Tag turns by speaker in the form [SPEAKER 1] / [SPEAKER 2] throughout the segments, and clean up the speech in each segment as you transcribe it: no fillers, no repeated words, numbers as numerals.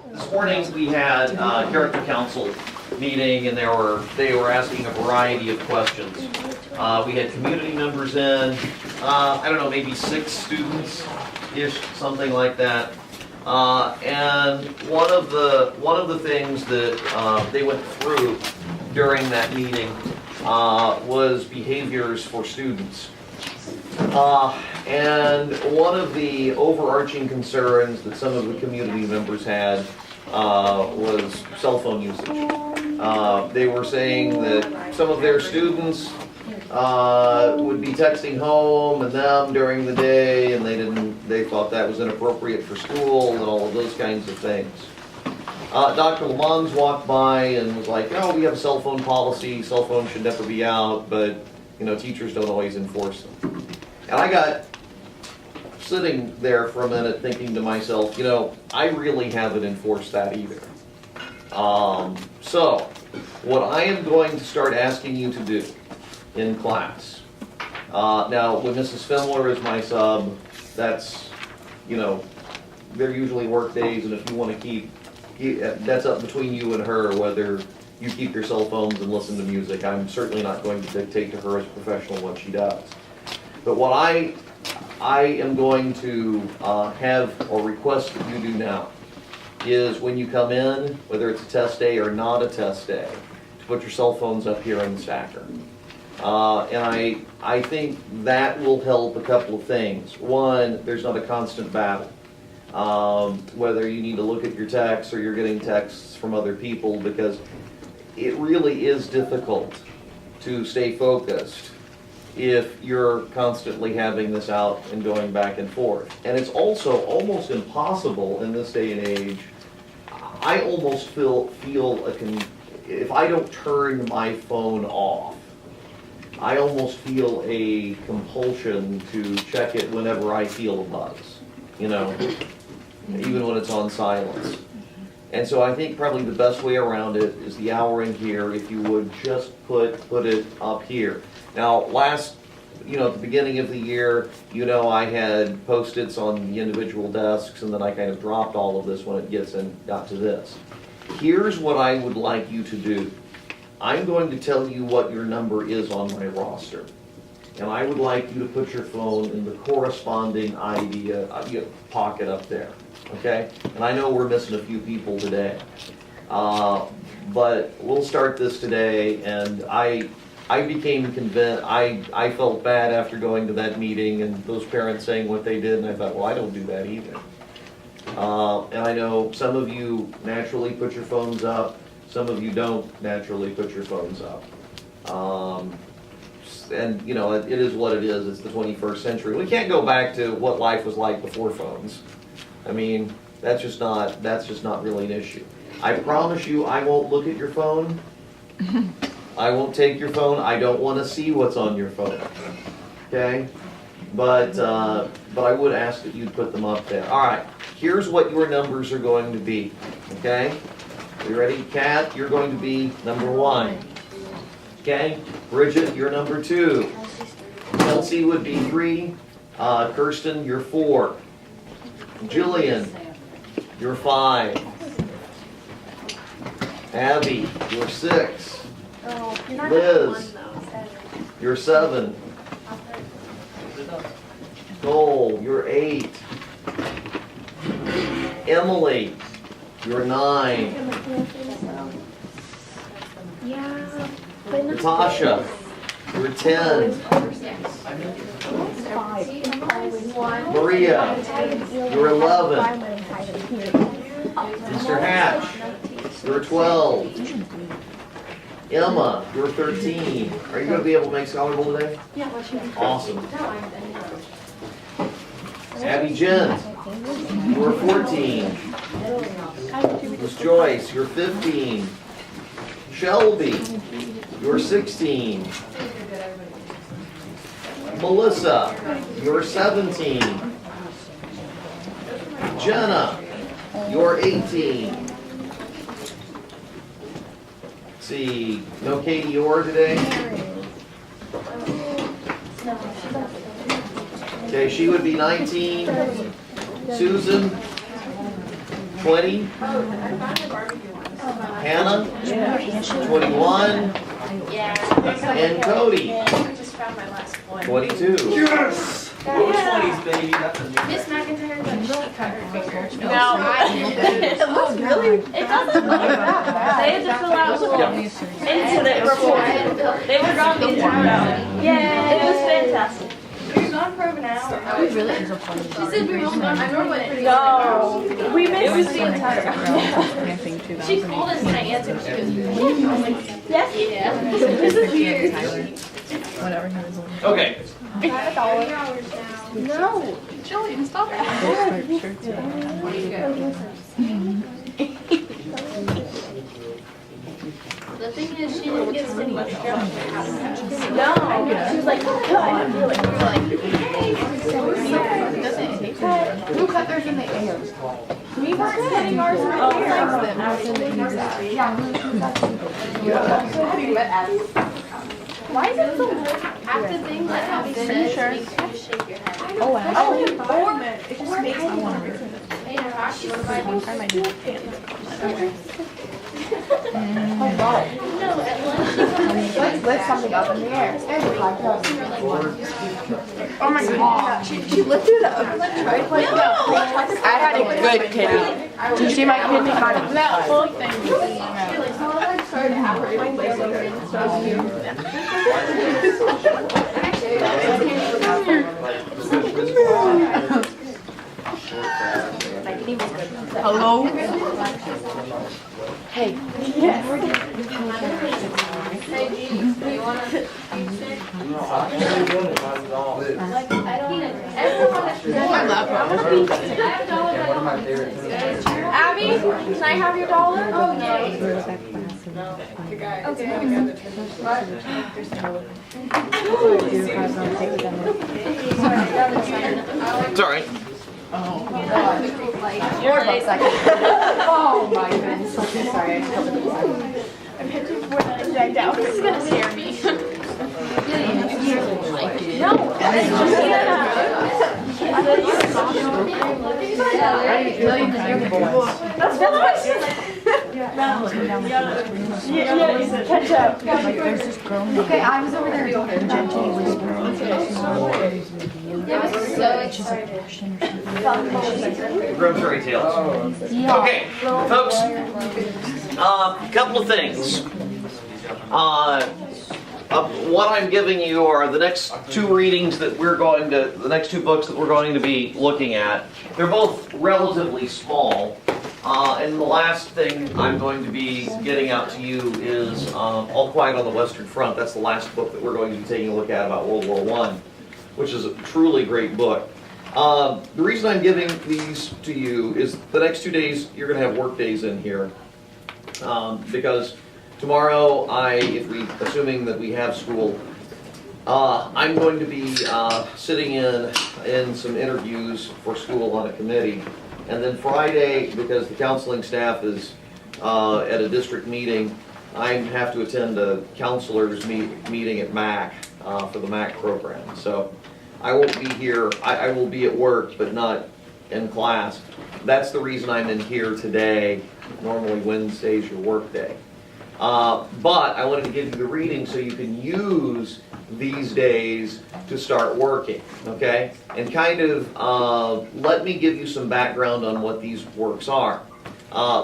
[SPEAKER 1] This morning we had a character council meeting, and they were asking a variety of questions. We had community members in, I don't know, maybe 6 students-ish, something like that. And one of the things that they went through during that meeting was behaviors for students. And one of the overarching concerns that some of the community members had was cell phone usage. They were saying that some of their students would be texting home and them during the day, and they thought that was inappropriate for school and all of those kinds of things. Dr. Lamons walked by and was like, "Oh, we have a cell phone policy. Cell phones should never be out, but teachers don't always enforce them." And I got sitting there for a minute thinking to myself, I really haven't enforced that either. So, what I am going to start asking you to do in class, now when Mrs. Fimler is my sub, that's, they're usually work days, and if you want to that's up between you and her, whether you keep your cell phones and listen to music. I'm certainly not going to dictate to her as a professional what she does. But what I am going to have or request that you do now is when you come in, whether it's a test day or not a test day, to put your cell phones up here in the stacker. And I think that will help a couple of things. One, there's not a constant battle. Whether you need to look at your texts or you're getting texts from other people, because it really is difficult to stay focused if you're constantly having this out and going back and forth. And it's also almost impossible in this day and age. I almost feel if I don't turn my phone off, I almost feel a compulsion to check it whenever I feel a buzz, even when it's on silence. And so I think probably the best way around it is the hour in here, if you would just put it up here. Now, at the beginning of the year, I had Post-its on the individual desks, and then I kind of dropped all of this when it got to this. Here's what I would like you to do. I'm going to tell you what your number is on my roster. And I would like you to put your phone in the corresponding pocket up there, okay? And I know we're missing a few people today. But we'll start this today, and I became convinced, I felt bad after going to that meeting and those parents saying what they did, and I thought, well, I don't do that either. And I know some of you naturally put your phones up, some of you don't naturally put your phones up. And it is what it is. It's the 21st century. We can't go back to what life was like before phones. I mean, that's just not really an issue. I promise you, I won't look at your phone. I won't take your phone. I don't want to see what's on your phone. Okay? But I would ask that you'd put them up there. All right. Here's what your numbers are going to be. Okay? You ready? Kat, you're going to be number 1. Okay? Bridget, you're number 2. Kelsey would be 3. Kirsten, you're 4. Jillian, you're 5. Abby, you're 6. Liz, you're 7. Cole, you're 8. Emily, you're 9. Natasha, you're 10. Maria, you're 11. Mr. Hatch, you're 12. Emma, you're 13. Are you going to be able to make Scholar Bowl today?
[SPEAKER 2] Yeah.
[SPEAKER 1] Awesome. Abby Jen, you're 14. Miss Joyce, you're 15. Shelby, you're 16. Melissa, you're 17. Jenna, you're 18. Let's see, no Katie Orr today? Okay, she would be 19. Susan, 20? Hannah? 21? And Cody?
[SPEAKER 2] I just found my last one.
[SPEAKER 1] 22.
[SPEAKER 3] Yes! Low 20s, baby. That's a new
[SPEAKER 2] Miss McIntyre got she cut her finger.
[SPEAKER 4] No, I didn't.
[SPEAKER 2] Really?
[SPEAKER 4] It doesn't look that bad. They had to fill out a little incident report. They were gone the entire. Yeah, it was fantastic.
[SPEAKER 2] You're gone for over an hour.
[SPEAKER 4] It really is a funny.
[SPEAKER 2] She said we were all gone. I normally pretty
[SPEAKER 4] No, we missed the entire.
[SPEAKER 2] She called us and I answered. She goes,
[SPEAKER 4] Yes.
[SPEAKER 2] yeah.
[SPEAKER 4] This is weird.
[SPEAKER 5] Whatever he was on.
[SPEAKER 1] Okay.
[SPEAKER 4] No.
[SPEAKER 2] Jillian, stop it. The thing is, she didn't give us any instructions.
[SPEAKER 4] No. She was like, cut. We were like,
[SPEAKER 5] Who cut theirs in the air?
[SPEAKER 4] we weren't getting ours right here. Why is it so weird?
[SPEAKER 2] After things that have been said,
[SPEAKER 4] sure?
[SPEAKER 2] make sure you shake your head.
[SPEAKER 5] Oh, wow.
[SPEAKER 4] It just makes me want to read it.
[SPEAKER 2] Hey, Rosh, you want to buy one?
[SPEAKER 5] I might do it.
[SPEAKER 2] No, at lunch she comes in.
[SPEAKER 5] Let's lift something up in the air.
[SPEAKER 2] We were like, what?
[SPEAKER 5] Oh my god. She lifted it up. I had a good kidney. Did you see my kidney?
[SPEAKER 4] No, full thing.
[SPEAKER 5] Hello? Hey.
[SPEAKER 2] Hey, G, do you want to eat it? Like, I don't, everyone is.
[SPEAKER 5] My laptop.
[SPEAKER 2] I have a dollar.
[SPEAKER 3] One of my favorite things.
[SPEAKER 4] Abby, can I have your dollar?
[SPEAKER 2] Oh, yeah.
[SPEAKER 1] It's all right.
[SPEAKER 5] $4 a second. Oh my goodness. I'm so sorry.
[SPEAKER 4] I'm hitting for that jagged out. This is gonna scare me. No, it's just That's catch up.
[SPEAKER 5] Okay, I was over there gently whispering.
[SPEAKER 2] Yeah, I was so excited.
[SPEAKER 1] Grimm's Fairy Tales. Okay, folks, a couple of things. What I'm giving you are the next two readings that the next two books that we're going to be looking at. They're both relatively small. And the last thing I'm going to be getting out to you is All Quiet on the Western Front. That's the last book that we're going to be taking a look at about World War I, which is a truly great book. The reason I'm giving these to you is the next 2 days you're going to have work days in here. Because tomorrow, assuming that we have school, I'm going to be sitting in some interviews for school on a committee. And then Friday, because the counseling staff is at a district meeting, I have to attend a counselors meeting at MAC for the MAC program. So I won't be here. I will be at work, but not in class. That's the reason I'm in here today. Normally Wednesday's your work day. But I wanted to give you the reading so you can use these days to start working, okay? And kind of let me give you some background on what these works are.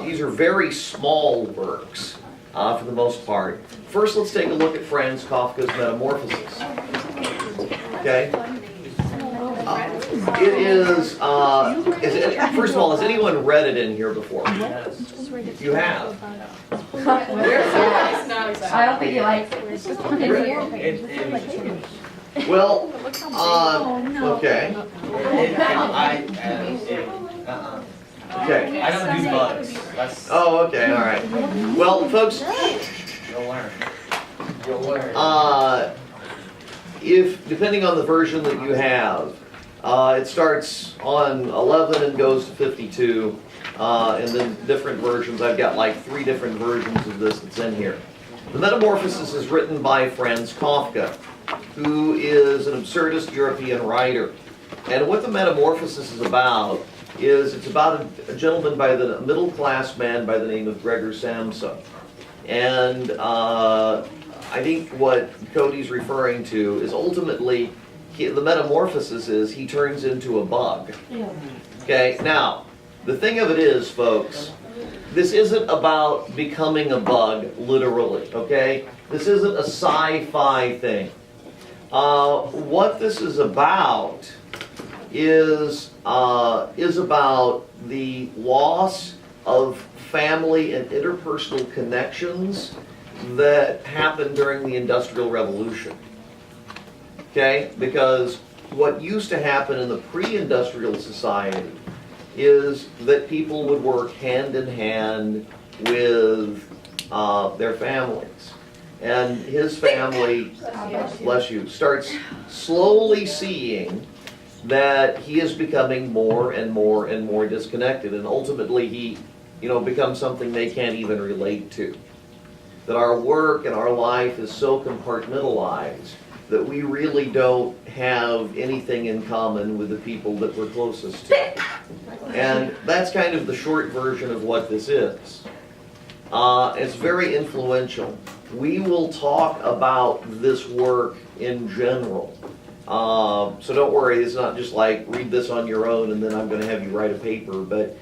[SPEAKER 1] These are very small works for the most part. First, let's take a look at Franz Kafka's Metamorphosis. Okay? It is, first of all, has anyone read it in here before? You have?
[SPEAKER 5] I don't think he likes it.
[SPEAKER 1] Well, okay. Okay.
[SPEAKER 3] I don't do bugs. That's,
[SPEAKER 1] Oh, okay, all right. Well, folks,
[SPEAKER 3] you'll learn. You'll learn.
[SPEAKER 1] if, depending on the version that you have, it starts on 11 and goes to 52, and then different versions. I've got like 3 different versions of this that's in here. The Metamorphosis is written by Franz Kafka, who is an absurdist European writer. And what the Metamorphosis is about is it's about a gentleman a middle-class man by the name of Gregor Samsa. And I think what Cody's referring to is ultimately, the metamorphosis is he turns into a bug. Okay, now, the thing of it is, folks, this isn't about becoming a bug, literally, okay? This isn't a sci-fi thing. What this is about is about the loss of family and interpersonal connections that happened during the Industrial Revolution. Okay? Because what used to happen in the pre-industrial society is that people would work hand in hand with their families. And his family, bless you, starts slowly seeing that he is becoming more and more and more disconnected, and ultimately he, becomes something they can't even relate to. That our work and our life is so compartmentalized that we really don't have anything in common with the people that we're closest to. And that's kind of the short version of what this is. It's very influential. We will talk about this work in general. So don't worry, it's not just like read this on your own and then I'm going to have you write a paper, but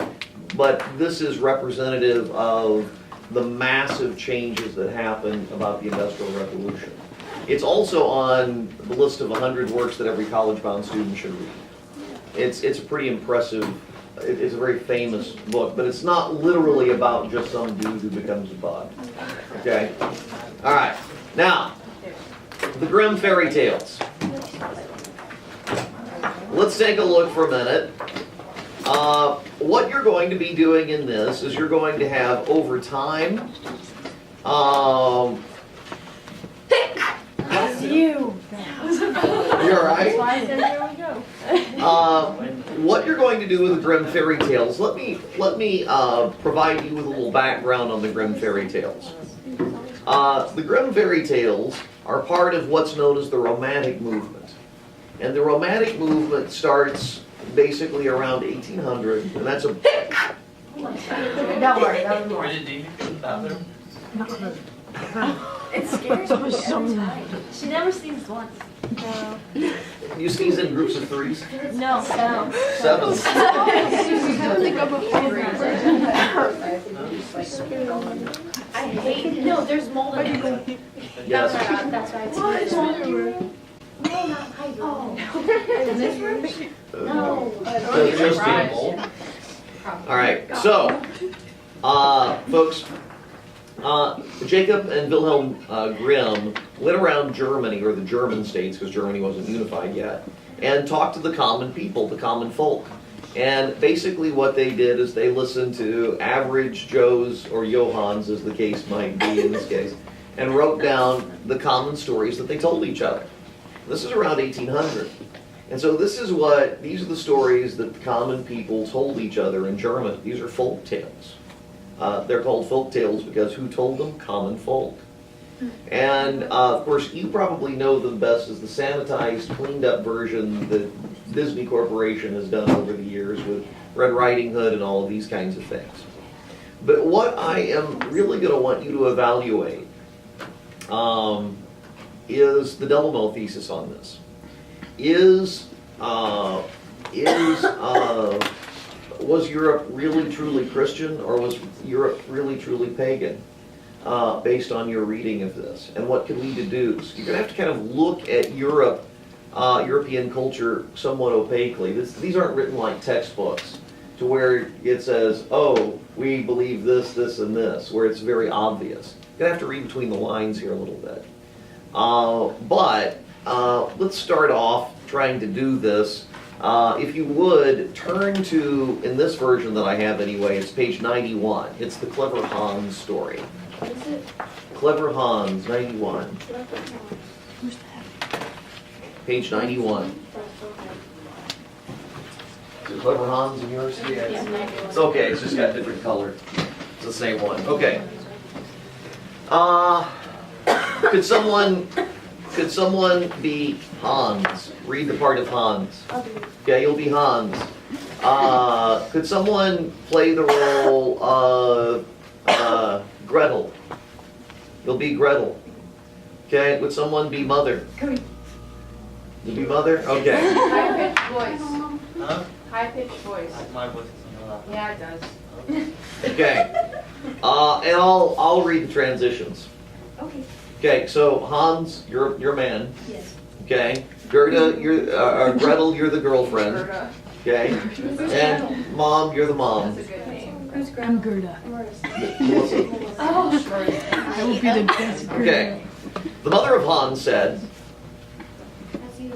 [SPEAKER 1] this is representative of the massive changes that happened about the Industrial Revolution. It's also on the list of 100 works that every college-bound student should read. It's a pretty impressive, it's a very famous book, but it's not literally about just some dude who becomes a bug. Okay? All right. Now, the Grimm fairy tales. Let's take a look for a minute. What you're going to be doing in this is you're going to have, over time,
[SPEAKER 5] That's you.
[SPEAKER 1] you're right. What you're going to do with the Grimm fairy tales, let me provide you with a little background on the Grimm fairy tales. The Grimm fairy tales are part of what's known as the Romantic movement. And the Romantic movement starts basically around 1800, and that's a...
[SPEAKER 5] Don't worry,
[SPEAKER 3] Where did Davey go to the bathroom?
[SPEAKER 5] it scares me every time.
[SPEAKER 4] She never sneezed once.
[SPEAKER 5] No.
[SPEAKER 1] You sneeze in groups of threes?
[SPEAKER 4] No.
[SPEAKER 1] Seven.
[SPEAKER 2] I hate, no, there's mold in it.
[SPEAKER 1] Yes.
[SPEAKER 2] That's right.
[SPEAKER 5] What is wrong with you?
[SPEAKER 2] No, not my room. In this room? No.
[SPEAKER 1] So just the- All right, so, folks, Jacob and Wilhelm Grimm went around Germany, or the German states, because Germany wasn't unified yet, and talked to the common people, the common folk. And basically what they did is they listened to average Joes, or Johans as the case might be in this case, and wrote down the common stories that they told each other. This is around 1800. And so these are the stories that the common people told each other in German. These are folk tales. They're called folk tales because who told them? Common folk. And of course, you probably know them best as the sanitized, cleaned up version that Disney Corporation has done over the years with Red Riding Hood and all of these kinds of things. But what I am really going to want you to evaluate is the Delamot thesis on this. Was Europe really truly Christian, or was Europe really truly pagan? Based on your reading of this, and what can we deduce? You're going to have to kind of look at Europe, European culture somewhat opaquely. These aren't written like textbooks, to where it says, oh, we believe this, this, and this, where it's very obvious. You're going to have to read between the lines here a little bit. But let's start off trying to do this. If you would, turn to, in this version that I have anyway, it's page 91. It's the Clever Hans story.
[SPEAKER 2] What is it?
[SPEAKER 1] Clever Hans, 91. Page 91. Is it Clever Hans in yours? It's okay, it's just got different color. It's the same one. Okay. Could someone be Hans? Read the part of Hans. Okay, you'll be Hans. Could someone play the role of Gretel? You'll be Gretel. Okay, would someone be Mother? You be Mother? Okay.
[SPEAKER 5] High-pitched voice.
[SPEAKER 3] Huh?
[SPEAKER 5] High-pitched voice.
[SPEAKER 3] My voice isn't loud.
[SPEAKER 5] Yeah, it does.
[SPEAKER 1] Okay. And I'll read the transitions.
[SPEAKER 2] Okay,
[SPEAKER 1] Okay, so Hans, you're man.
[SPEAKER 2] yes.
[SPEAKER 1] Okay. Gerda, you're Gretel, you're the girlfriend.
[SPEAKER 5] Gerda.
[SPEAKER 1] Okay. And Mom, you're the mom.
[SPEAKER 5] That's a good name.
[SPEAKER 2] Who's Grandma?
[SPEAKER 6] I'm Gerda.
[SPEAKER 1] Melissa.
[SPEAKER 2] Oh,
[SPEAKER 6] I will be the best Gerda.
[SPEAKER 1] Okay. The mother of Hans said,
[SPEAKER 2] that's you.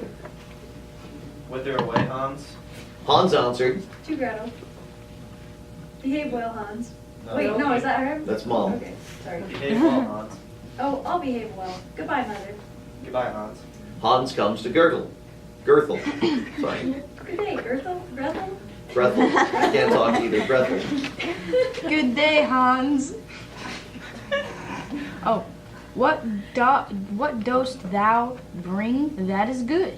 [SPEAKER 3] Wither away, Hans.
[SPEAKER 1] Hans answered,
[SPEAKER 2] To Gretel. Behave well, Hans.
[SPEAKER 3] No.
[SPEAKER 2] Wait, no, is that her?
[SPEAKER 1] that's Mom.
[SPEAKER 2] Okay, sorry.
[SPEAKER 3] Behave well, Hans.
[SPEAKER 2] Oh, I'll behave well. Goodbye, Mother.
[SPEAKER 3] Goodbye, Hans.
[SPEAKER 1] Hans comes to Gertel. Gerthel. Sorry.
[SPEAKER 2] Good day, Gretel. Gretel?
[SPEAKER 1] Gretel. I can't talk either. Gretel.
[SPEAKER 6] Good day, Hans. Oh, what dost thou bring that is good?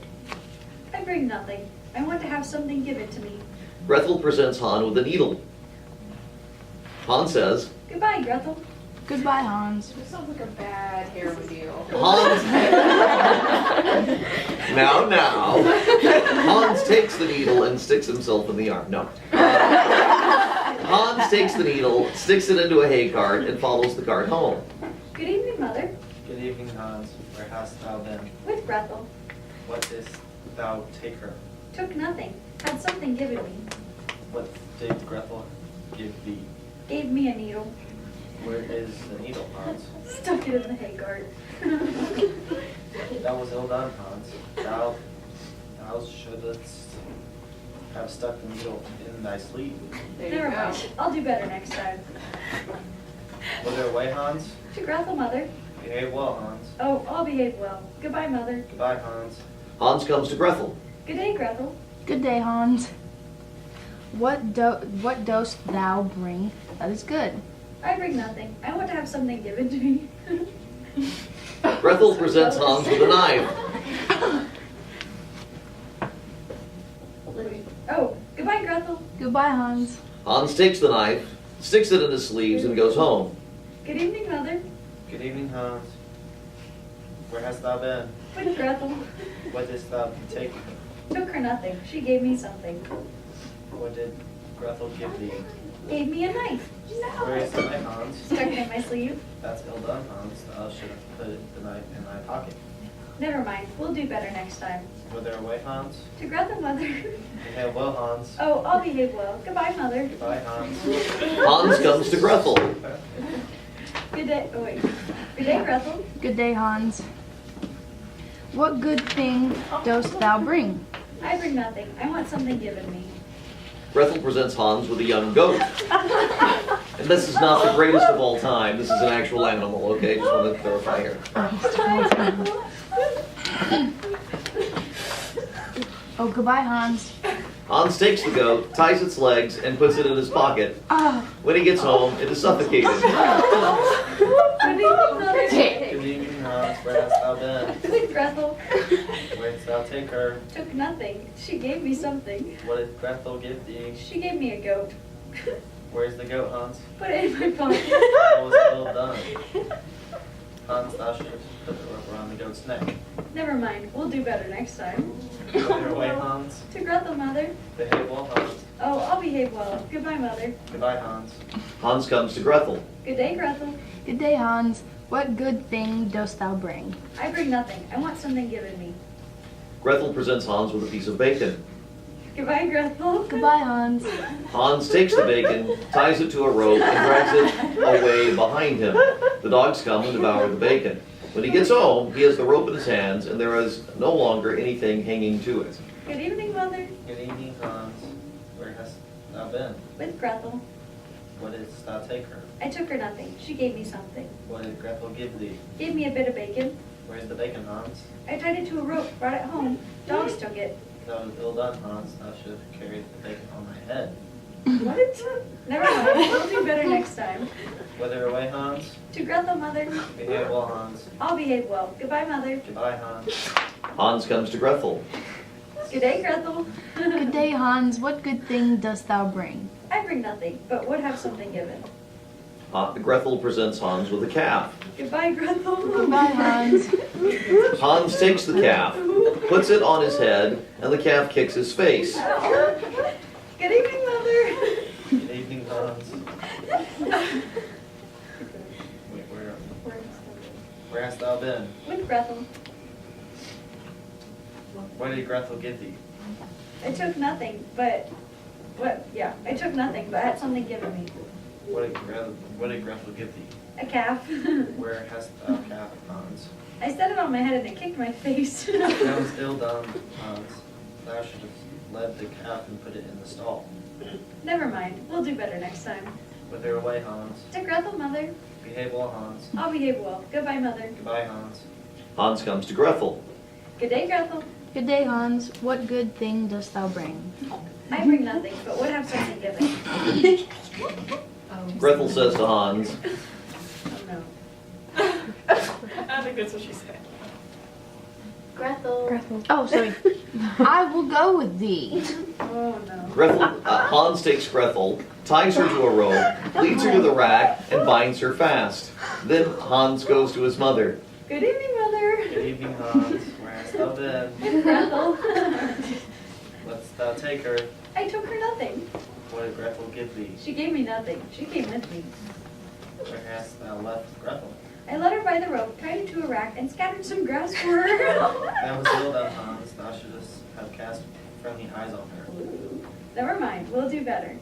[SPEAKER 2] I bring nothing. I want to have something given to me.
[SPEAKER 1] Gretel presents Han with a needle. Han says,
[SPEAKER 2] Goodbye, Gretel.
[SPEAKER 6] Goodbye, Hans.
[SPEAKER 5] This sounds like a bad hair deal.
[SPEAKER 1] Hans. Now. Hans takes the needle and sticks himself in the arm. No. Hans takes the needle, sticks it into a hay cart, and follows the cart home.
[SPEAKER 2] Good evening, Mother.
[SPEAKER 3] Good evening, Hans. Where hast thou been?
[SPEAKER 2] With Gretel.
[SPEAKER 3] What didst thou take her?
[SPEAKER 2] Took nothing. Had something given me.
[SPEAKER 3] What did Gretel give thee?
[SPEAKER 2] Gave me a needle.
[SPEAKER 3] Where is the needle, Hans?
[SPEAKER 2] Stuck it in the hay cart.
[SPEAKER 3] That was ill done, Hans. Thou shouldst have stuck the needle in thy sleeve.
[SPEAKER 5] There you
[SPEAKER 2] Never
[SPEAKER 5] go.
[SPEAKER 2] mind. I'll do better next time.
[SPEAKER 3] Wither away, Hans.
[SPEAKER 2] To Gretel, Mother.
[SPEAKER 3] Behave well, Hans.
[SPEAKER 2] Oh, I'll behave well. Goodbye, Mother.
[SPEAKER 3] Goodbye, Hans.
[SPEAKER 1] Hans comes to Gretel.
[SPEAKER 2] Good day, Gretel.
[SPEAKER 6] Good day, Hans. What dost thou bring that is good?
[SPEAKER 2] I bring nothing. I want to have something given to me.
[SPEAKER 1] Gretel presents Hans with a knife.
[SPEAKER 2] Oh, goodbye, Gretel.
[SPEAKER 6] Goodbye, Hans.
[SPEAKER 1] Hans takes the knife, sticks it in his sleeves, and goes home.
[SPEAKER 2] Good evening, Mother.
[SPEAKER 3] Good evening, Hans. Where hast thou been?
[SPEAKER 2] With Gretel.
[SPEAKER 3] What didst thou take?
[SPEAKER 2] Took her nothing. She gave me something.
[SPEAKER 3] What did Gretel give thee?
[SPEAKER 2] Gave me a knife.
[SPEAKER 3] Where is the knife, Hans?
[SPEAKER 2] Stuck it in my sleeve.
[SPEAKER 3] That's ill done, Hans. Thou should have put the knife in thy pocket.
[SPEAKER 2] Never mind. We'll do better next time.
[SPEAKER 3] Wither away, Hans.
[SPEAKER 2] To Gretel, Mother.
[SPEAKER 3] Behave well, Hans.
[SPEAKER 2] Oh, I'll behave well. Goodbye, Mother.
[SPEAKER 3] Goodbye, Hans.
[SPEAKER 1] Hans comes to Gretel.
[SPEAKER 2] Good day. Oh, wait. Good day, Gretel.
[SPEAKER 6] Good day, Hans. What good thing dost thou bring?
[SPEAKER 2] I bring nothing. I want something given me.
[SPEAKER 1] Gretel presents Hans with a young goat. And this is not the greatest of all time. This is an actual animal, okay? Just want to clarify here.
[SPEAKER 6] Oh, goodbye, Hans.
[SPEAKER 1] Hans takes the goat, ties its legs, and puts it in his pocket. When he gets home, it is suffocated.
[SPEAKER 2] Good evening, Mother.
[SPEAKER 3] Good evening, Hans. Where hast thou been?
[SPEAKER 2] With Gretel.
[SPEAKER 3] Where didst thou take her?
[SPEAKER 2] Took nothing. She gave me something.
[SPEAKER 3] What did Gretel give thee?
[SPEAKER 2] She gave me a goat.
[SPEAKER 3] Where's the goat, Hans?
[SPEAKER 2] Put it in my pocket.
[SPEAKER 3] That was ill done. Hans, thou should have put the rope around the goat's neck.
[SPEAKER 2] Never mind. We'll do better next time.
[SPEAKER 3] Wither away, Hans.
[SPEAKER 2] To Gretel, Mother.
[SPEAKER 3] Behave well, Hans.
[SPEAKER 2] Oh, I'll behave well. Goodbye, Mother.
[SPEAKER 3] Goodbye, Hans.
[SPEAKER 1] Hans comes to Gretel.
[SPEAKER 2] Good day, Gretel.
[SPEAKER 6] Good day, Hans. What good thing dost thou bring?
[SPEAKER 2] I bring nothing. I want something given me.
[SPEAKER 1] Gretel presents Hans with a piece of bacon.
[SPEAKER 2] Goodbye, Gretel.
[SPEAKER 6] Goodbye, Hans.
[SPEAKER 1] Hans takes the bacon, ties it to a rope, and drags it away behind him. The dogs come and devour the bacon. When he gets home, he has the rope in his hands, and there is no longer anything hanging to it.
[SPEAKER 2] Good evening, Mother.
[SPEAKER 3] Good evening, Hans. Where hast thou been?
[SPEAKER 2] With Gretel.
[SPEAKER 3] What didst thou take her?
[SPEAKER 2] I took her nothing. She gave me something.
[SPEAKER 3] What did Gretel give thee?
[SPEAKER 2] Gave me a bit of bacon.
[SPEAKER 3] Where's the bacon, Hans?
[SPEAKER 2] I tied it to a rope, brought it home. Dogs took it.
[SPEAKER 3] That was ill done, Hans. Thou should have carried the bacon on thy head.
[SPEAKER 2] What? Never mind. We'll do better next time.
[SPEAKER 3] Wither away, Hans.
[SPEAKER 2] To Gretel, Mother.
[SPEAKER 3] Behave well, Hans.
[SPEAKER 2] I'll behave well. Goodbye, Mother.
[SPEAKER 3] Goodbye, Hans.
[SPEAKER 1] Hans comes to Gretel.
[SPEAKER 2] Good day, Gretel.
[SPEAKER 6] Good day, Hans. What good thing dost thou bring?
[SPEAKER 2] I bring nothing, but would have something given.
[SPEAKER 1] Gretel presents Hans with a calf.
[SPEAKER 2] Goodbye, Gretel.
[SPEAKER 6] Goodbye, Hans.
[SPEAKER 1] Hans takes the calf, puts it on his head, and the calf kicks his face.
[SPEAKER 2] Good evening, Mother.
[SPEAKER 3] Good evening, Hans. Wait, where hast thou been?
[SPEAKER 2] With Gretel.
[SPEAKER 3] What did Gretel give thee?
[SPEAKER 2] I took nothing, but I took nothing, but had something given me.
[SPEAKER 3] What did Gretel give thee?
[SPEAKER 2] A calf.
[SPEAKER 3] Where hast thou calf, Hans?
[SPEAKER 2] I set it on my head and it kicked my face.
[SPEAKER 3] That was ill done, Hans. Thou should have led the calf and put it in the stall.
[SPEAKER 2] Never mind. We'll do better next time.
[SPEAKER 3] Whither away, Hans?
[SPEAKER 2] To Gretel, Mother.
[SPEAKER 3] Behave well, Hans.
[SPEAKER 2] I'll behave well. Goodbye, Mother.
[SPEAKER 3] Goodbye, Hans.
[SPEAKER 1] Hans comes to Gretel.
[SPEAKER 2] Good day, Gretel.
[SPEAKER 6] Good day, Hans. What good thing dost thou bring?
[SPEAKER 2] I bring nothing, but would have something given.
[SPEAKER 1] Gretel says to Hans,
[SPEAKER 2] Oh no.
[SPEAKER 5] I think that's what she said.
[SPEAKER 2] Gretel.
[SPEAKER 6] Oh, sorry. I will go with thee.
[SPEAKER 2] Oh no.
[SPEAKER 1] Hans takes Gretel, ties her to a rope, leads her to the rack, and binds her fast. Then Hans goes to his mother.
[SPEAKER 2] Good evening, Mother.
[SPEAKER 3] Good evening, Hans. Where hast thou been?
[SPEAKER 2] With Gretel.
[SPEAKER 3] Let's thou take her.
[SPEAKER 2] I took her nothing.
[SPEAKER 3] What did Gretel give thee?
[SPEAKER 2] She gave me nothing. She came with me.
[SPEAKER 3] Where hast thou left Gretel?
[SPEAKER 2] I led her by the rope, tied her to a rack, and scattered some grass for her.
[SPEAKER 3] That was ill done, Hans. Thou shouldst have cast friendly eyes on her.
[SPEAKER 2] Never mind. We'll do better.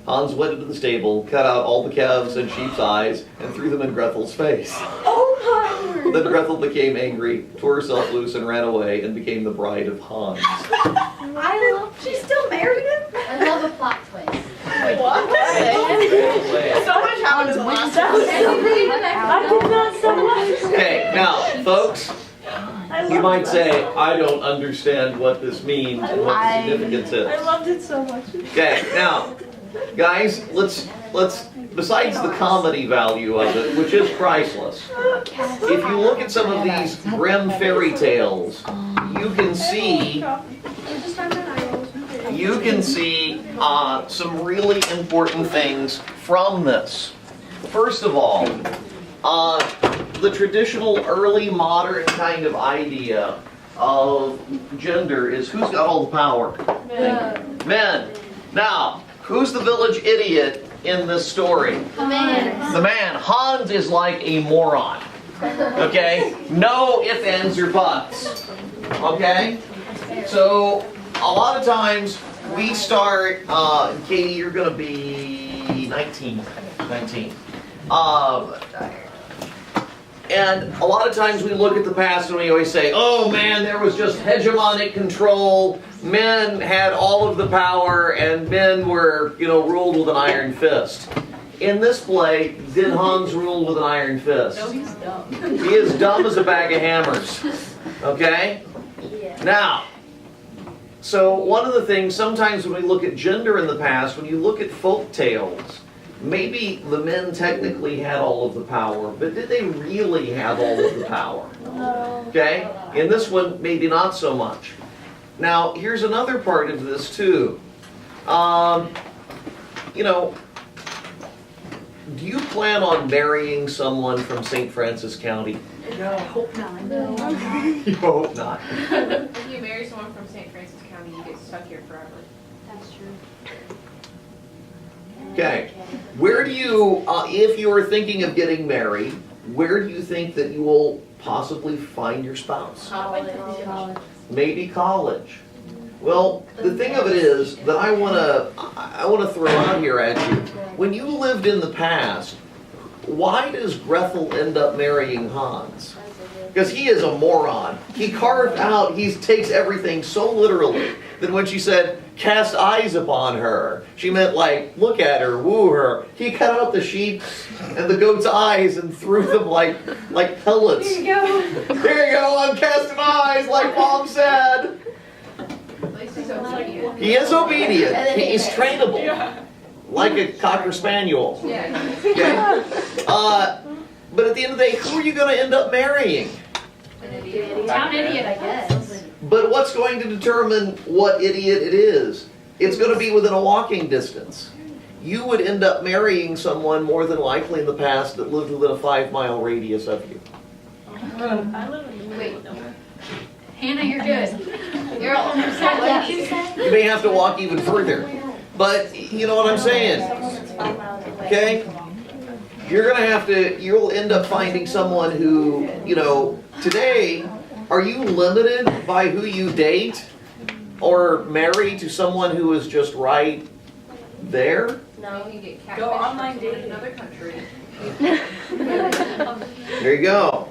[SPEAKER 1] Hans went into the stable, cut out all the calves and sheep's eyes, and threw them in Gretel's face.
[SPEAKER 2] Oh my word.
[SPEAKER 1] Then Gretel became angry, tore herself loose, and ran away, and became the bride of Hans.
[SPEAKER 2] She still married him?
[SPEAKER 7] I love a plot twist.
[SPEAKER 5] What? So much happened in the last episode.
[SPEAKER 4] I did not so much.
[SPEAKER 1] Okay, now, folks, you might say, I don't understand what this means and what the significance is.
[SPEAKER 4] I loved it so much.
[SPEAKER 1] Okay, now, guys, let's besides the comedy value of it, which is priceless, if you look at some of these Grimm fairy tales, you can see some really important things from this. First of all, the traditional early modern kind of idea of gender is who's got all the power? Men. Now, who's the village idiot in this story?
[SPEAKER 7] The man.
[SPEAKER 1] The man. Hans is like a moron. Okay? No ifs, ands, or buts. Okay? So, a lot of times we start, Katie, you're going to be 19. And a lot of times we look at the past and we always say, oh man, there was just hegemonic control. Men had all of the power and men were, ruled with an iron fist. In this play, did Hans rule with an iron fist?
[SPEAKER 5] No, he's dumb.
[SPEAKER 1] He is dumb as a bag of hammers. Okay?
[SPEAKER 2] Yeah.
[SPEAKER 1] Now, so one of the things, sometimes when we look at gender in the past, when you look at folk tales, maybe the men technically had all of the power, but did they really have all of the power? Okay? In this one, maybe not so much. Now, here's another part of this too. Do you plan on marrying someone from St. Francis County?
[SPEAKER 5] No, I hope not.
[SPEAKER 1] You hope not.
[SPEAKER 8] If you marry someone from St. Francis County, you get stuck here forever.
[SPEAKER 2] That's true.
[SPEAKER 1] Okay. Where do you, if you are thinking of getting married, where do you think that you will possibly find your spouse?
[SPEAKER 7] College.
[SPEAKER 1] Maybe college. Well, the thing of it is that I want to throw out here at you. When you lived in the past, why does Gretel end up marrying Hans? Because he is a moron. He takes everything so literally that when she said, cast eyes upon her, she meant like, look at her, woo her. He cut out the sheep's and the goat's eyes and threw them like pellets.
[SPEAKER 2] Here you go.
[SPEAKER 1] There you go, I'm casting eyes, like Mom said.
[SPEAKER 8] At least he's obedient.
[SPEAKER 1] He is obedient. He's trainable. Like a Cocker Spaniel.
[SPEAKER 8] Yeah.
[SPEAKER 1] Okay? But at the end of the day, who are you going to end up marrying?
[SPEAKER 8] An idiot.
[SPEAKER 7] Town idiot, I guess.
[SPEAKER 1] But what's going to determine what idiot it is? It's going to be within a walking distance. You would end up marrying someone more than likely in the past that lived within a 5-mile radius of you.
[SPEAKER 4] I live in the middle of nowhere.
[SPEAKER 7] Hannah, you're good. You're all what you said?
[SPEAKER 1] You may have to walk even further. But you know what I'm saying,
[SPEAKER 2] Someone that's 5 miles away.
[SPEAKER 1] okay? You'll end up finding someone who, today, are you limited by who you date or marry to someone who is just right there?
[SPEAKER 8] No, you get catfished
[SPEAKER 4] Go online
[SPEAKER 8] from
[SPEAKER 4] dating.
[SPEAKER 8] another country.
[SPEAKER 1] There you go.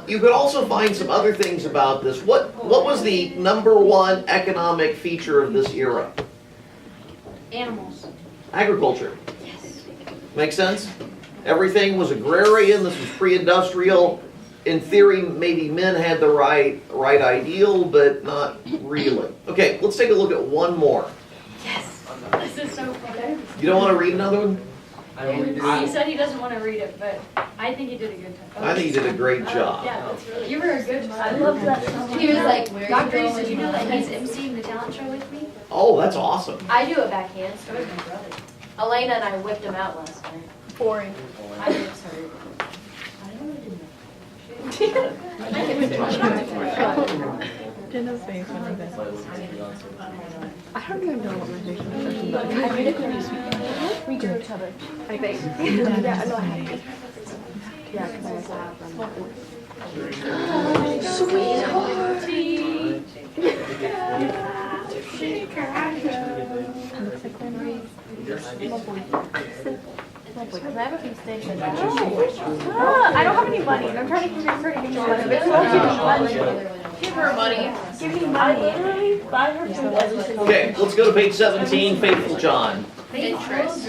[SPEAKER 1] You could also find some other things about this. What was the #1 economic feature of this era?
[SPEAKER 2] Animals.
[SPEAKER 1] Agriculture. Make sense? Everything was agrarian. This was pre-industrial. In theory, maybe men had the right ideal, but not really. Okay, let's take a look at one more.
[SPEAKER 2] This is so funny.
[SPEAKER 1] You don't want to read another one?
[SPEAKER 2] He said he doesn't want to read it, but I think he did a good job.
[SPEAKER 1] I think you did a great job.
[SPEAKER 2] Yeah, that's really.
[SPEAKER 7] You were a good
[SPEAKER 2] I love that so much.
[SPEAKER 7] He was like, where are you
[SPEAKER 2] Dr. Reese,
[SPEAKER 7] going?
[SPEAKER 2] did you know that he's emceeing the talent show with me?
[SPEAKER 1] Oh, that's awesome.
[SPEAKER 7] I do it backhand, so does my brother. Elena and I whipped him out last night.
[SPEAKER 6] Boring.
[SPEAKER 7] I did, sorry. I don't know
[SPEAKER 5] Jenna's face when I said I don't even know what my facial expression does. I read it when you speak. We do each other. I think. Yeah, I know I have. Yeah, because I have sweetheart.
[SPEAKER 6] Because I have a few stations. I don't have any money. I'm trying to convince her to give me money. But she won't give me money.
[SPEAKER 7] Give her money.
[SPEAKER 6] Give me money. I literally buy her food every single
[SPEAKER 1] Okay, let's go to page 17, Faithful John.
[SPEAKER 7] Interest.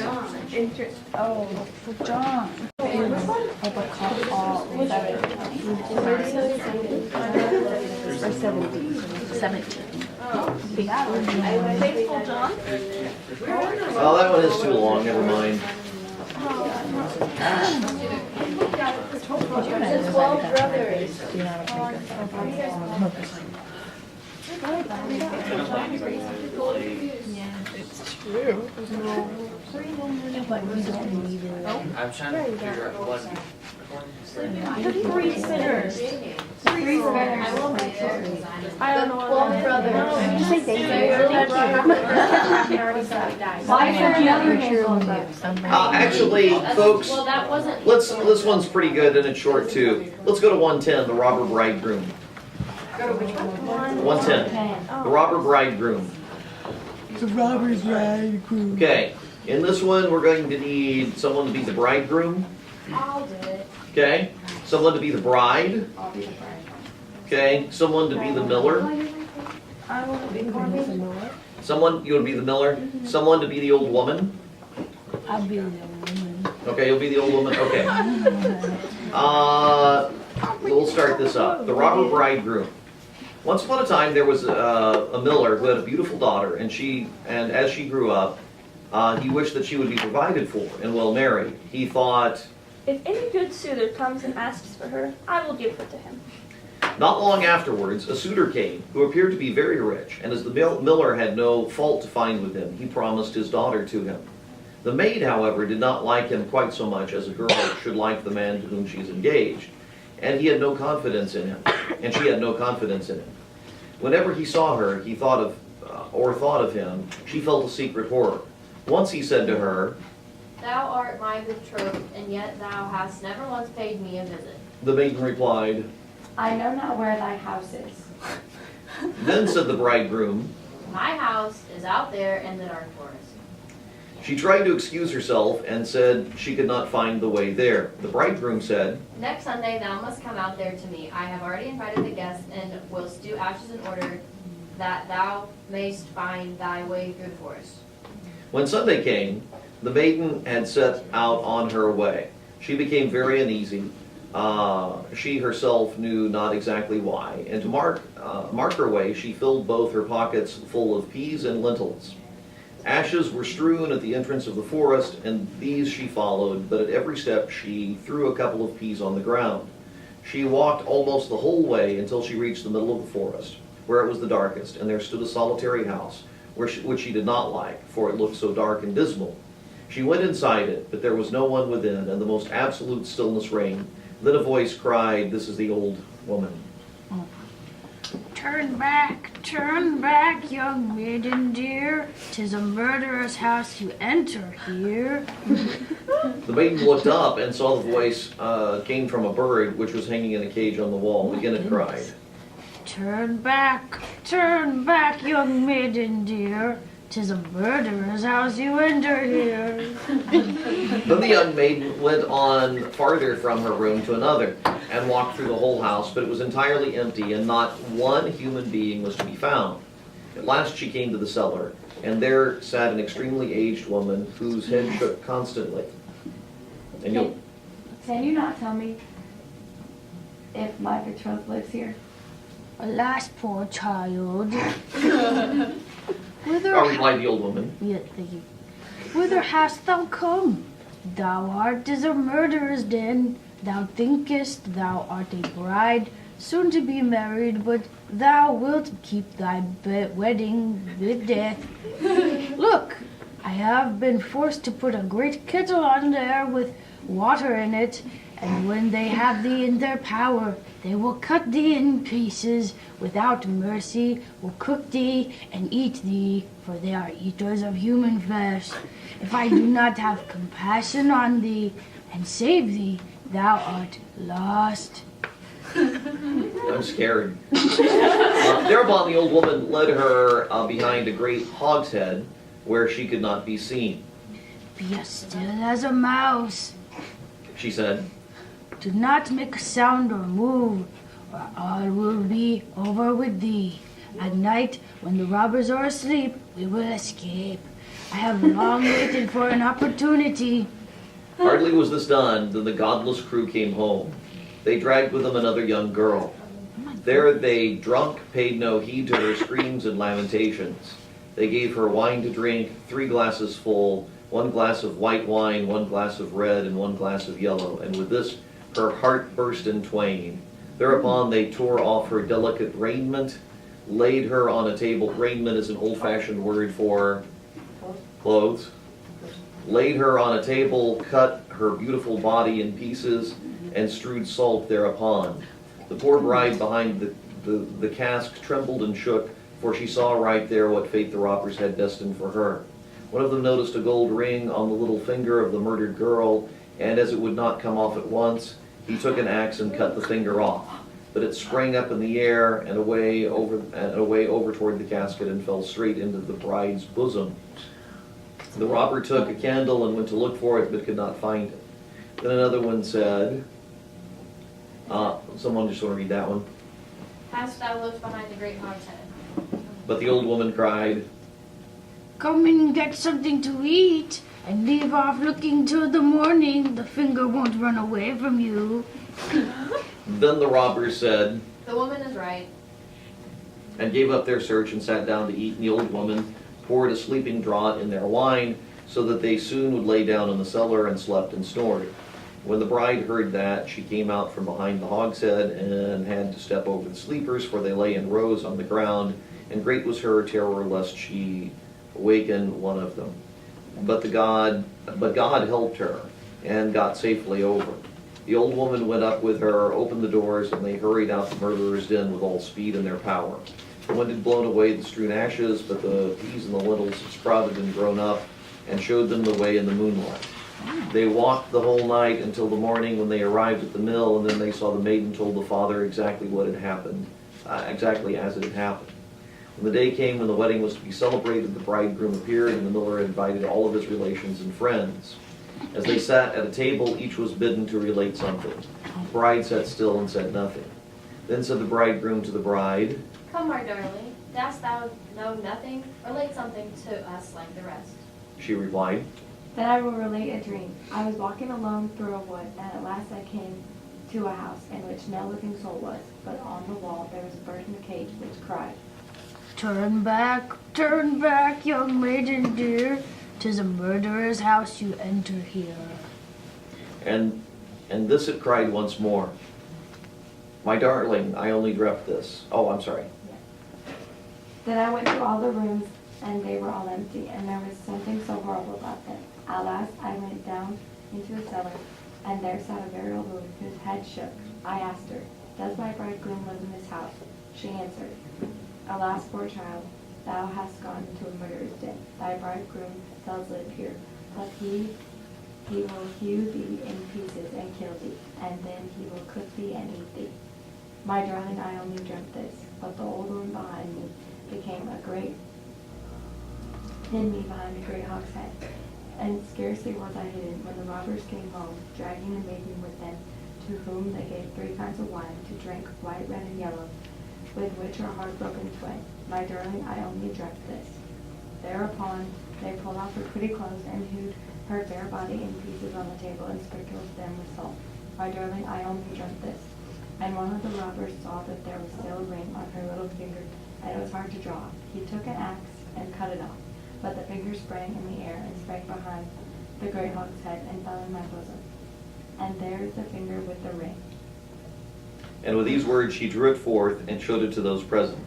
[SPEAKER 6] interest. Oh, for John. Oh, but call all. Or 70. 17.
[SPEAKER 4] Faithful John?
[SPEAKER 1] Oh, that one is too long, never mind.
[SPEAKER 2] The 12 brothers.
[SPEAKER 5] It's true.
[SPEAKER 3] I'm trying to figure out what.
[SPEAKER 4] Three sinners.
[SPEAKER 2] Three brothers.
[SPEAKER 4] I don't know.
[SPEAKER 2] 12 brothers.
[SPEAKER 6] Did you say
[SPEAKER 2] Why is your other name on that?
[SPEAKER 1] Actually, folks,
[SPEAKER 7] Well, that wasn't.
[SPEAKER 1] this one's pretty good and it's short too. Let's go to 110, the robber bridegroom.
[SPEAKER 2] Go to which one?
[SPEAKER 1] 110, the robber bridegroom.
[SPEAKER 5] The robber's bridegroom.
[SPEAKER 1] Okay, in this one, we're going to need someone to be the bridegroom.
[SPEAKER 7] I'll do it.
[SPEAKER 1] Okay, someone to be the bride.
[SPEAKER 7] I'll be the bride.
[SPEAKER 1] Okay, someone to be the miller.
[SPEAKER 6] I want to be Corbin.
[SPEAKER 1] Someone, you would be the miller. Someone to be the old woman.
[SPEAKER 6] I'll be the woman.
[SPEAKER 1] Okay, you'll be the old woman. Okay. We'll start this up. The robber bridegroom. Once upon a time, there was a miller who had a beautiful daughter, and as she grew up, he wished that she would be provided for and well married. He thought,
[SPEAKER 4] If any good suitor comes and asks for her, I will give her to him.
[SPEAKER 1] not long afterwards, a suitor came who appeared to be very rich, and as the miller had no fault to find with him, he promised his daughter to him. The maid, however, did not like him quite so much as a girl should like the man to whom she is engaged, and he had no confidence in him, and she had no confidence in him. Whenever he saw her, he thought of him, she felt a secret horror. Once he said to her,
[SPEAKER 7] Thou art my betrothed, and yet thou hast never once paid me a visit.
[SPEAKER 1] the maiden replied,
[SPEAKER 2] I know not where thy house is.
[SPEAKER 1] Then said the bridegroom.
[SPEAKER 7] My house is out there in the dark forest.
[SPEAKER 1] She tried to excuse herself and said she could not find the way there. The bridegroom said,
[SPEAKER 7] Next Sunday thou must come out there to me. I have already invited the guests, and will stew ashes in order that thou mayst find thy way through the forest.
[SPEAKER 1] When Sunday came, the maiden had set out on her way. She became very uneasy. She herself knew not exactly why. And to mark her way, she filled both her pockets full of peas and lentils. Ashes were strewn at the entrance of the forest, and these she followed, but at every step she threw a couple of peas on the ground. She walked almost the whole way until she reached the middle of the forest, where it was the darkest, and there stood a solitary house, which she did not like, for it looked so dark and dismal. She went inside it, but there was no one within, and the most absolute stillness reigned. Then a voice cried, "This is the old woman."
[SPEAKER 9] Turn back, young maiden dear. 'Tis a murderer's house you enter here.
[SPEAKER 1] The maiden looked up and saw the voice came from a bird which was hanging in a cage on the wall. Again it cried.
[SPEAKER 9] Turn back, young maiden dear. 'Tis a murderer's house you enter here.
[SPEAKER 1] Then the young maiden went on farther from her room to another and walked through the whole house, but it was entirely empty and not one human being was to be found. At last she came to the cellar, and there sat an extremely aged woman whose head shook constantly. And you'll,
[SPEAKER 6] Can you not tell me if my betrothed lives here?
[SPEAKER 9] Alas, poor child. Whither
[SPEAKER 1] replied the old woman.
[SPEAKER 9] Yeah, thank you. Whither hast thou come? Thou art as a murderer's den. Thou thinkest thou art a bride, soon to be married, but thou wilt keep thy wedding with death. Look, I have been forced to put a great kettle on there with water in it, and when they have thee in their power, they will cut thee in pieces without mercy, will cook thee and eat thee, for they are eaters of human flesh. If I do not have compassion on thee and save thee, thou art lost.
[SPEAKER 1] I'm scared. Thereupon the old woman led her behind a great hogshead where she could not be seen.
[SPEAKER 9] Be as still as a mouse.
[SPEAKER 1] She said,
[SPEAKER 9] Do not make a sound or move, or all will be over with thee. At night, when the robbers are asleep, we will escape. I have long waited for an opportunity.
[SPEAKER 1] Hardly was this done than the godless crew came home. They dragged with them another young girl. There they drunk, paid no heed to her screams and lamentations. They gave her wine to drink, 3 glasses full, 1 glass of white wine, 1 glass of red, and 1 glass of yellow, and with this her heart burst in twain. Thereupon they tore off her delicate raiment, laid her on a table. Raiment is an old-fashioned word for clothes. Laid her on a table, cut her beautiful body in pieces, and strewed salt thereupon. The poor bride behind the cask trembled and shook, for she saw right there what fate the robbers had destined for her. One of them noticed a gold ring on the little finger of the murdered girl, and as it would not come off at once, he took an axe and cut the finger off. But it sprang up in the air and away over toward the casket and fell straight into the bride's bosom. The robber took a candle and went to look for it, but could not find it. Then another one said, someone just want to read that one.
[SPEAKER 7] Hast thou looked behind the great hogshead?
[SPEAKER 1] But the old woman cried,
[SPEAKER 9] Come and get something to eat, and leave off looking till the morning. The finger won't run away from you.
[SPEAKER 1] Then the robbers said,
[SPEAKER 7] The woman is right.
[SPEAKER 1] and gave up their search and sat down to eat, and the old woman poured a sleeping draught in their wine, so that they soon would lay down in the cellar and slept and snored. When the bride heard that, she came out from behind the hogshead and had to step over the sleepers, for they lay in rows on the ground, and great was her terror lest she awaken one of them. But God helped her and got safely over. The old woman went up with her, opened the doors, and they hurried out the murderer's den with all speed in their power. The wind had blown away the strewn ashes, but the peas and the lentils had sprouted and grown up, and showed them the way in the moonlight. They walked the whole night until the morning, when they arrived at the mill, and then they saw the maiden told the father exactly what had happened, exactly as it had happened. When the day came when the wedding was to be celebrated, the bridegroom appeared, and the miller invited all of his relations and friends. As they sat at a table, each was bidden to relate something. The bride sat still and said nothing. Then said the bridegroom to the bride,
[SPEAKER 7] Come, my darling, dost thou know nothing? Relate something to us like the rest.
[SPEAKER 1] She replied,
[SPEAKER 6] Then I will relate a dream. I was walking alone through a wood, and at last I came to a house in which no living soul was, but on the wall there was a bird in a cage which cried,
[SPEAKER 9] Turn back, young maiden dear. 'Tis a murderer's house you enter here.
[SPEAKER 1] and this it cried once more. My darling, I only dreamt this. Oh, I'm sorry.
[SPEAKER 6] Then I went through all the rooms, and they were all empty, and there was something so horrible about them. At last I went down into the cellar, and there sat a very old woman whose head shook. I asked her, "Does my bridegroom live in this house?" She answered, "Alas, poor child, thou hast gone into a murderer's den. Thy bridegroom does live here, but he will hew thee in pieces and kill thee, and then he will cook thee and eat thee." My darling, I only dreamt this, but the old woman behind me hid me behind a great hogshead. And scarcely was I hidden when the robbers came home, dragging a maiden with them, to whom they gave 3 kinds of wine to drink, white, red, and yellow, with which her heart broke in twain. My darling, I only dreamt this. Thereupon they pulled off her pretty clothes and hewed her bare body in pieces on the table and sprinkled them with salt. My darling, I only dreamt this. And one of the robbers saw that there was still a ring on her little finger, and it was hard to draw. He took an axe and cut it off, but the finger sprang in the air and sprang behind the great hogshead and fell in my bosom. And there is the finger with the ring.
[SPEAKER 1] And with these words she drew it forth and showed it to those present.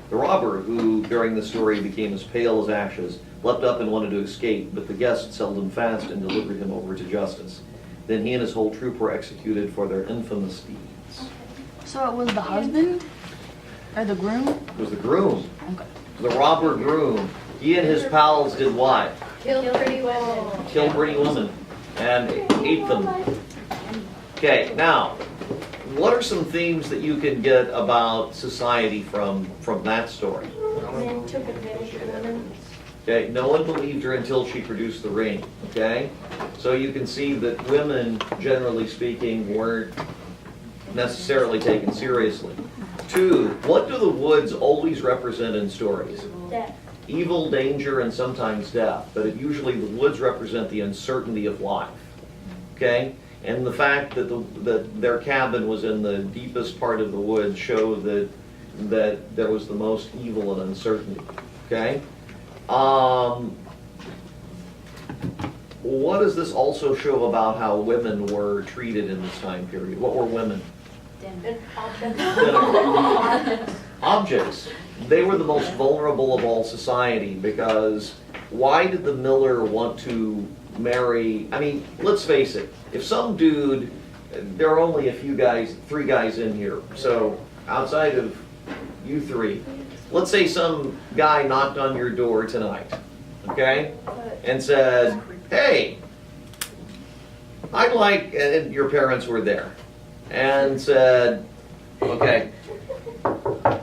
[SPEAKER 1] The robber, who during the story became as pale as ashes, leapt up and wanted to escape, but the guests held him fast and delivered him over to justice. Then he and his whole troop were executed for their infamous deeds.
[SPEAKER 9] So it was the husband? Or the groom?
[SPEAKER 1] It was the groom,
[SPEAKER 9] Okay.
[SPEAKER 1] the robber groom. He and his pals did what?
[SPEAKER 7] Kill pretty women.
[SPEAKER 1] Killed pretty women and ate them. Okay, now, what are some themes that you can get about society from that story?
[SPEAKER 2] Men took advantage of women.
[SPEAKER 1] Okay, no one believed her until she produced the ring, okay? So you can see that women, generally speaking, weren't necessarily taken seriously. 2, what do the woods always represent in stories?
[SPEAKER 2] Death.
[SPEAKER 1] Evil, danger, and sometimes death, but usually the woods represent the uncertainty of life, okay? And the fact that their cabin was in the deepest part of the woods showed that there was the most evil and uncertainty, okay? What does this also show about how women were treated in this time period? What were women? Objects. They were the most vulnerable of all society, because why did the miller want to marry? I mean, let's face it, if some dude, there are only 3 guys in here, so outside of you 3, let's say some guy knocked on your door tonight, okay, and said, "Hey, I'd like," and your parents were there, and said, "Okay,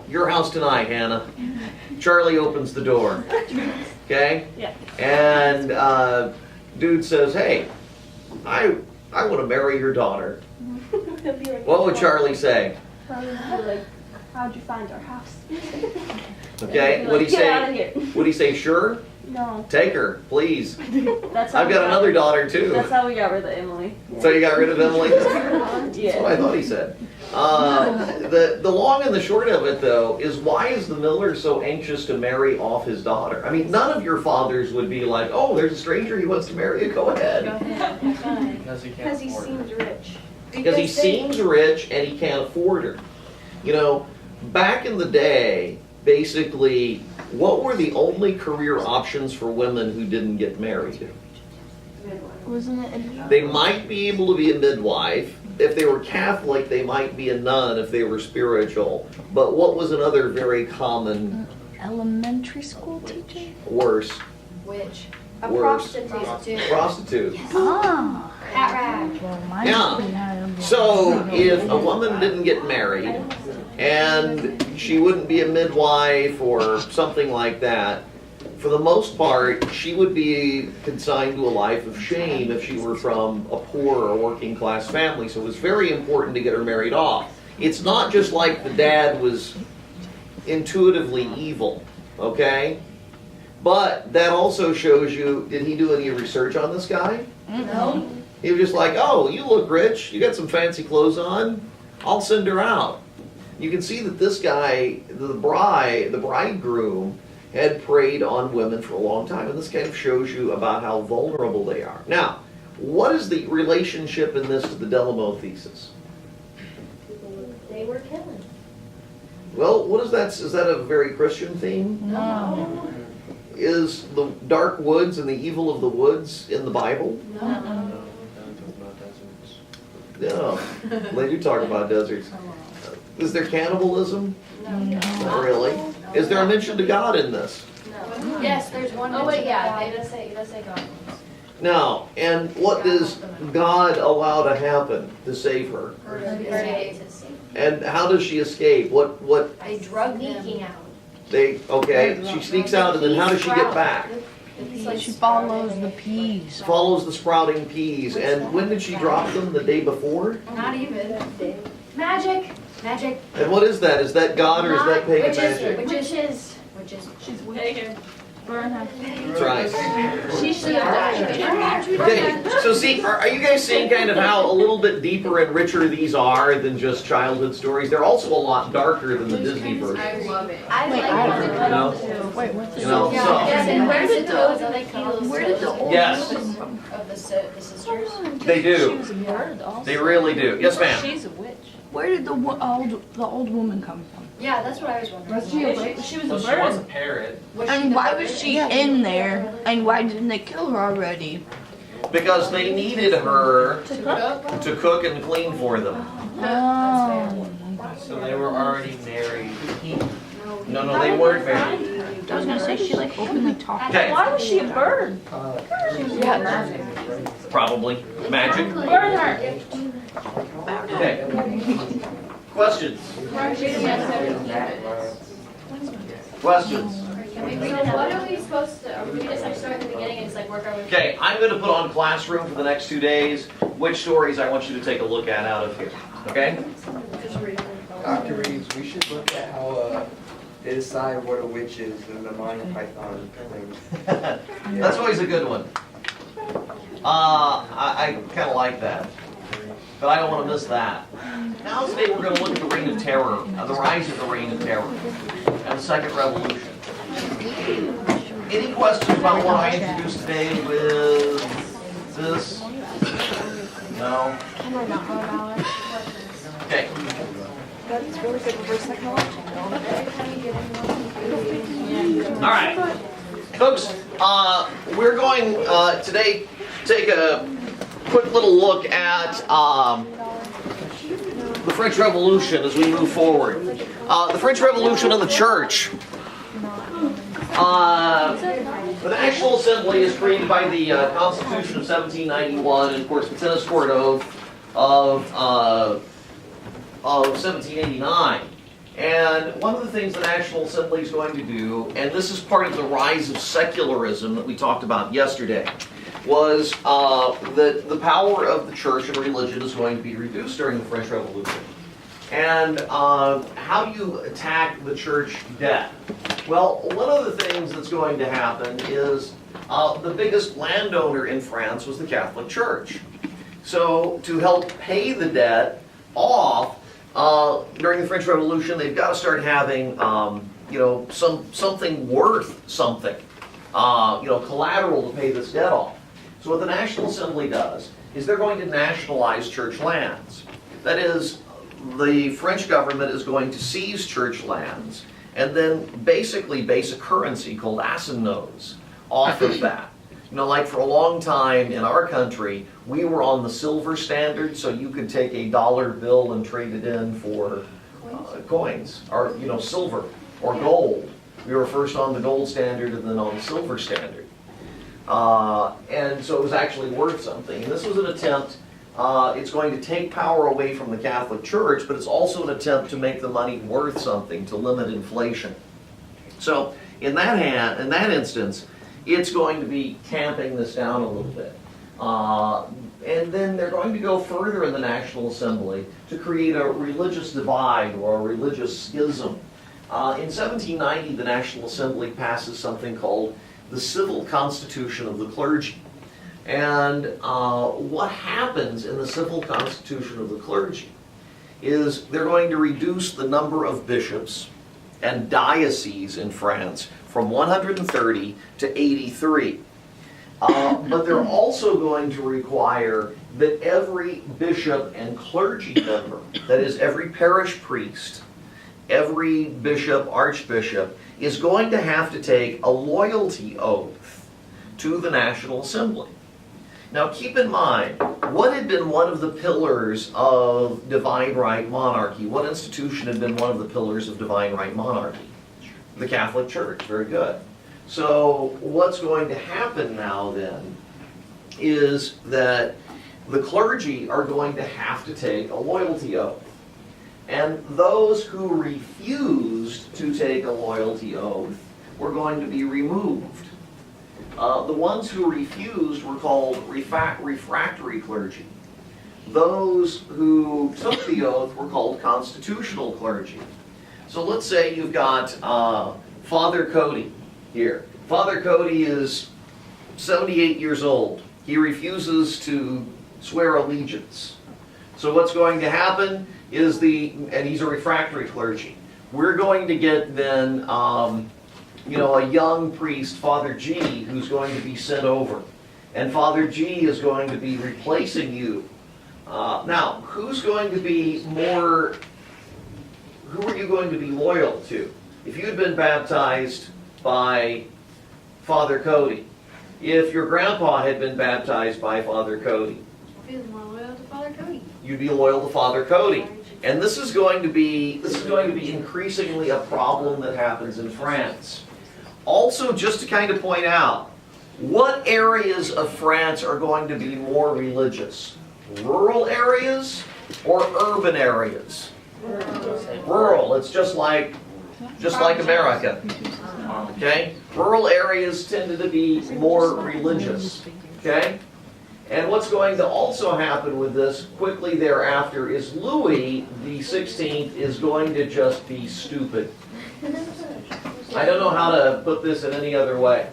[SPEAKER 1] your house tonight, Hannah." Charlie opens the door, okay?
[SPEAKER 4] Yeah.
[SPEAKER 1] And dude says, "Hey, I want to marry your daughter." What would Charlie say?
[SPEAKER 5] Like, how'd you find our house?
[SPEAKER 1] Okay, would he
[SPEAKER 4] Get out of
[SPEAKER 1] say,
[SPEAKER 4] here.
[SPEAKER 1] would he say, "Sure,
[SPEAKER 5] No.
[SPEAKER 1] take her, please.
[SPEAKER 4] That's how
[SPEAKER 1] I've
[SPEAKER 4] we
[SPEAKER 1] got another daughter too."
[SPEAKER 4] That's how we got rid of Emily.
[SPEAKER 1] So you got rid of Emily? That's what
[SPEAKER 4] Yeah.
[SPEAKER 1] I thought he said. The long and the short of it, though, is why is the miller so anxious to marry off his daughter? I mean, none of your fathers would be like, "Oh, there's a stranger, he wants to marry you, go ahead."
[SPEAKER 3] Because he can't
[SPEAKER 2] Because he
[SPEAKER 3] afford
[SPEAKER 2] seems
[SPEAKER 3] it.
[SPEAKER 2] rich.
[SPEAKER 1] Because he seems rich and he can't afford her. You know, back in the day, basically, what were the only career options for women who didn't get married?
[SPEAKER 9] Wasn't it?
[SPEAKER 1] They might be able to be a midwife. If they were Catholic, they might be a nun if they were spiritual. But what was another very common,
[SPEAKER 9] Elementary school teacher?
[SPEAKER 1] worse,
[SPEAKER 7] Which?
[SPEAKER 2] A
[SPEAKER 1] Worse.
[SPEAKER 2] prostitute.
[SPEAKER 1] prostitute?
[SPEAKER 9] Ah.
[SPEAKER 7] Hat rag.
[SPEAKER 9] Well, mine
[SPEAKER 1] Yeah.
[SPEAKER 9] didn't have-
[SPEAKER 1] So if a woman didn't get married and she wouldn't be a midwife or something like that, for the most part, she would be consigned to a life of shame if she were from a poor or working class family. So it was very important to get her married off. It's not just like the dad was intuitively evil, okay? But that also shows you, did he do any research on this guy?
[SPEAKER 7] No.
[SPEAKER 1] He was just like, "Oh, you look rich, you got some fancy clothes on, I'll send her out." You can see that this guy, the bridegroom, had preyed on women for a long time, and this kind of shows you about how vulnerable they are. Now, what is the relationship in this to the Delamo thesis? Well, what is that? Is that a very Christian theme?
[SPEAKER 9] No.
[SPEAKER 1] Is the dark woods and the evil of the woods in the Bible? No. They do talk about deserts. Is there cannibalism? Not really. Is there a mention to God in this?
[SPEAKER 7] Yes, there's one. Oh, wait, yeah, it does say God.
[SPEAKER 1] No. And what does God allow to happen to save her? And how does she escape? What
[SPEAKER 7] I drug sneaking out.
[SPEAKER 1] she sneaks out, and then how does she get back?
[SPEAKER 9] She follows the peas.
[SPEAKER 1] Follows the sprouting peas. And when did she drop them? The day before?
[SPEAKER 7] Not even. Magic.
[SPEAKER 1] And what is that? Is that God or is that pagan magic?
[SPEAKER 7] Witches.
[SPEAKER 8] She's pagan. Burn her.
[SPEAKER 1] That's right.
[SPEAKER 7] She should have died.
[SPEAKER 1] Okay, so see, are you guys seeing kind of how a little bit deeper and richer these are than just childhood stories? They're also a lot darker than the Disney version.
[SPEAKER 8] I love it.
[SPEAKER 7] I like
[SPEAKER 1] You know?
[SPEAKER 9] Wait, what's
[SPEAKER 1] You know,
[SPEAKER 7] Yes,
[SPEAKER 1] so,
[SPEAKER 7] and where did those
[SPEAKER 1] yes,
[SPEAKER 7] of the sisters?
[SPEAKER 1] they do. They really do. Yes, ma'am.
[SPEAKER 8] She's a witch.
[SPEAKER 9] Where did the old woman come from?
[SPEAKER 7] Yeah, that's what I was wondering.
[SPEAKER 8] Was she a witch? She was
[SPEAKER 3] So
[SPEAKER 8] a
[SPEAKER 3] she was a
[SPEAKER 8] bird.
[SPEAKER 3] parrot.
[SPEAKER 9] And why was she in there? And why didn't they kill her already?
[SPEAKER 1] Because they needed her
[SPEAKER 8] To cook?
[SPEAKER 1] to cook and clean for them.
[SPEAKER 9] Oh.
[SPEAKER 3] So they were already married.
[SPEAKER 1] No, they weren't married.
[SPEAKER 9] I was gonna say she like openly talked.
[SPEAKER 1] Okay,
[SPEAKER 8] Why was she a bird?
[SPEAKER 1] probably. Magic.
[SPEAKER 8] Burn her.
[SPEAKER 1] Okay. Questions? Questions?
[SPEAKER 7] So what are we supposed to, are we just like start at the beginning and just like work our way?
[SPEAKER 1] Okay, I'm going to put on Classroom for the next 2 days which stories I want you to take a look at out of here. Okay?
[SPEAKER 10] Dr. Reeves, we should look at how they decide what a witch is in the Monty Python thing.
[SPEAKER 1] That's always a good one. I kind of like that. But I don't want to miss that. Now today we're going to look at the Reign of Terror, the rise of the Reign of Terror, and the Second Revolution. Any questions about what I introduced today with this? No?
[SPEAKER 5] Can I not go about it?
[SPEAKER 1] Okay.
[SPEAKER 5] That's really good reverse psychology.
[SPEAKER 1] All right. Folks, we're going today to take a quick little look at the French Revolution as we move forward. The French Revolution and the Church. The National Assembly is created by the Constitution of 1791, and of course the Tennis Court of 1789. And one of the things the National Assembly is going to do, and this is part of the rise of secularism that we talked about yesterday, was that the power of the church and religion is going to be reduced during the French Revolution. And how do you attack the church debt? Well, one of the things that's going to happen is the biggest landowner in France was the Catholic Church. So to help pay the debt off during the French Revolution, they've got to start having something worth something, collateral to pay this debt off. So what the National Assembly does is they're going to nationalize church lands. That is, the French government is going to seize church lands and then basically base a currency called assignats off of that. Like for a long time in our country, we were on the silver standard, so you could take a dollar bill and trade it in for coins, or silver or gold. We were first on the gold standard and then on the silver standard. And so it was actually worth something. And this was an attempt, it's going to take power away from the Catholic Church, but it's also an attempt to make the money worth something, to limit inflation. So in that instance, it's going to be tamping this down a little bit. And then they're going to go further in the National Assembly to create a religious divide or a religious schism. In 1790, the National Assembly passes something called the Civil Constitution of the Clergy. And what happens in the Civil Constitution of the Clergy is they're going to reduce the number of bishops and dioceses in France from 130 to 83. But they're also going to require that every bishop and clergy member, that is every parish priest every bishop, archbishop, is going to have to take a loyalty oath to the National Assembly. Now keep in mind, what had been one of the pillars of divine right monarchy? What institution had been one of the pillars of divine right monarchy? The Catholic Church. Very good. So what's going to happen now then is that the clergy are going to have to take a loyalty oath. And those who refused to take a loyalty oath were going to be removed. The ones who refused were called refractory clergy. Those who took the oath were called constitutional clergy. So let's say you've got Father Cody here. Father Cody is 78 years old. He refuses to swear allegiance. So what's going to happen is and he's a refractory clergy. We're going to get then a young priest, Father G, who's going to be sent over. And Father G is going to be replacing you. Now, who are you going to be loyal to? If you had been baptized by Father Cody, if your grandpa had been baptized by Father Cody,
[SPEAKER 8] I'd be more loyal to Father Cody.
[SPEAKER 1] you'd be loyal to Father Cody. And this is going to be increasingly a problem that happens in France. Also, just to kind of point out, what areas of France are going to be more religious? Rural areas or urban areas? Rural. It's just like America. Okay? Rural areas tended to be more religious. Okay? And what's going to also happen with this quickly thereafter is Louis the 16th is going to just be stupid. I don't know how to put this in any other way.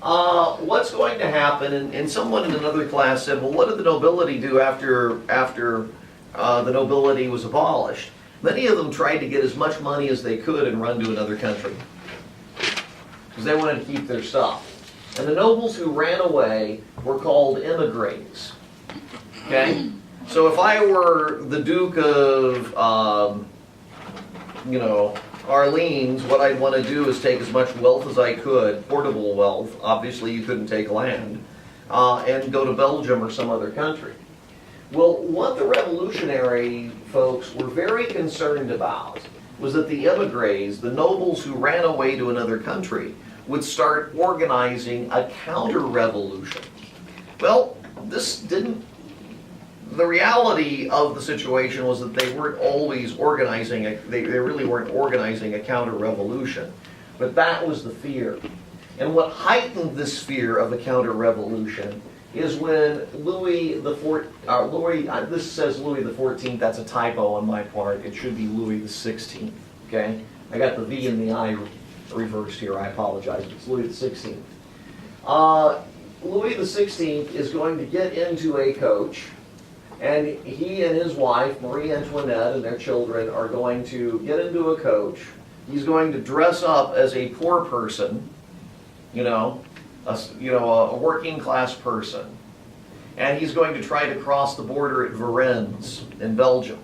[SPEAKER 1] What's going to happen, and someone in another class said, well, what did the nobility do after the nobility was abolished? Many of them tried to get as much money as they could and run to another country. Because they wanted to keep their stuff. And the nobles who ran away were called emigres. Okay? So if I were the Duke of, Orleans, what I'd want to do is take as much wealth as I could, portable wealth, obviously you couldn't take land, and go to Belgium or some other country. Well, what the revolutionary folks were very concerned about was that the emigres, the nobles who ran away to another country, would start organizing a counter-revolution. Well, the reality of the situation was that they weren't always organizing, they really weren't organizing a counter-revolution. But that was the fear. And what heightened this fear of a counter-revolution is when this says Louis the 14th, that's a typo on my part, it should be Louis the 16th, okay? I got the V and the I reversed here, I apologize, it's Louis the 16th. Louis the 16th is going to get into a coach, and he and his wife, Marie Antoinette, and their children are going to get into a coach. He's going to dress up as a poor person, a working class person. And he's going to try to cross the border at Varennes in Belgium.